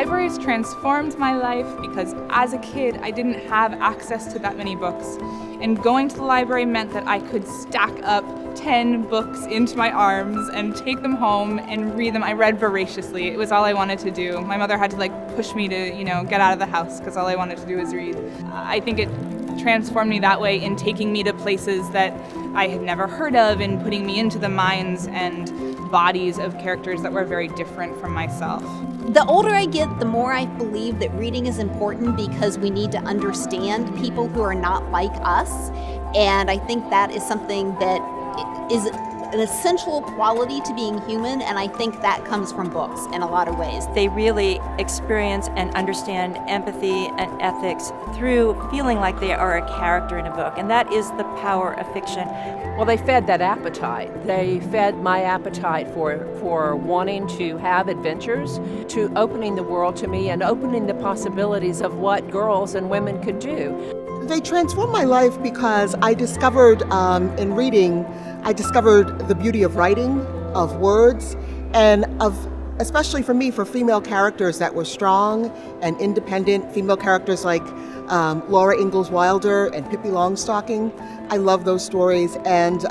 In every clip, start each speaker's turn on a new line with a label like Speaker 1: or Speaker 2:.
Speaker 1: Libraries transformed my life because as a kid, I didn't have access to that many books. And going to the library meant that I could stack up 10 books into my arms and take them home and read them. I read voraciously. It was all I wanted to do. My mother had to push me to, get out of the house because all I wanted to do was read. I think it transformed me that way in taking me to places that I had never heard of and putting me into the minds and bodies of characters that were very different from myself.
Speaker 2: The older I get, the more I believe that reading is important because we need to understand people who are not like us. And I think that is something that is an essential quality to being human, and I think that comes from books in a lot of ways.
Speaker 3: They really experience and understand empathy and ethics through feeling like they are a character in a book, and that is the power of fiction.
Speaker 4: Well, they fed that appetite. They fed my appetite for wanting to have adventures, to opening the world to me and opening the possibilities of what girls and women could do.
Speaker 5: They transformed my life because I discovered in reading, I discovered the beauty of writing, of words, and especially for me, for female characters that were strong and independent, female characters like Laura Ingalls Wilder and Pippi Longstocking. I love those stories, and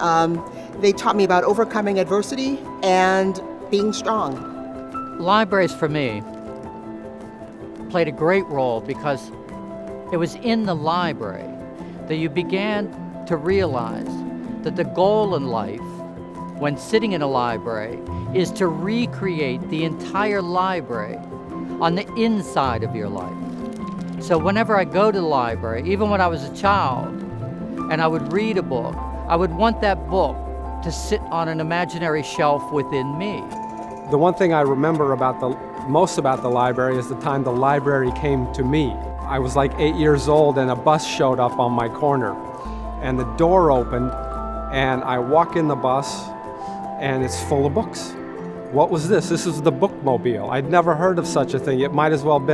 Speaker 5: they taught me about overcoming adversity and being strong.
Speaker 6: Libraries for me played a great role because it was in the library that you began to realize that the goal in life, when sitting in a library, is to recreate the entire library on the inside of your life. So whenever I go to the library, even when I was a child, and I would read a book, I would want that book to sit on an imaginary shelf within me.
Speaker 7: The one thing I remember most about the library is the time the library came to me. I was like 8 years old and a bus showed up on my corner, and the door opened and I walk in the bus and it's full of books. What was this? This is the bookmobile. I'd never heard of such a thing. It might as well have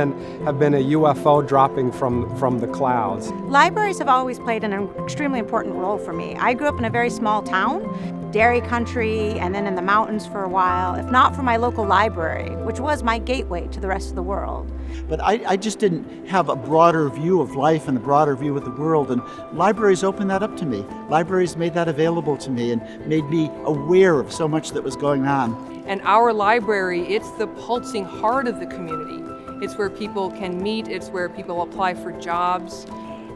Speaker 7: been a UFO dropping from the clouds.
Speaker 8: Libraries have always played an extremely important role for me. I grew up in a very small town, dairy country, and then in the mountains for a while. If not for my local library, which was my gateway to the rest of the world.
Speaker 9: But I just didn't have a broader view of life and a broader view of the world, and libraries opened that up to me. Libraries made that available to me and made me aware of so much that was going on.
Speaker 4: And our library, it's the pulsing heart of the community. It's where people can meet, it's where people apply for jobs.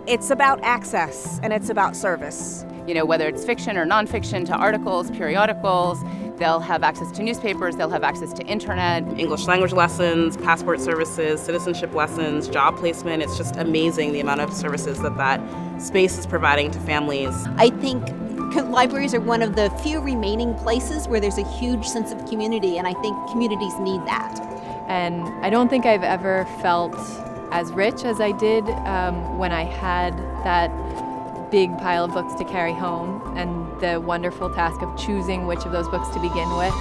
Speaker 10: It's about access and it's about service.
Speaker 11: Whether it's fiction or nonfiction, to articles, periodicals, they'll have access to newspapers, they'll have access to internet,
Speaker 12: English language lessons, passport services, citizenship lessons, job placement. It's just amazing the amount of services that space is providing to families.
Speaker 2: I think libraries are one of the few remaining places where there's a huge sense of community, and I think communities need that.
Speaker 13: And I don't think I've ever felt as rich as I did when I had that big pile of books to carry home and the wonderful task of choosing which of those books to begin with.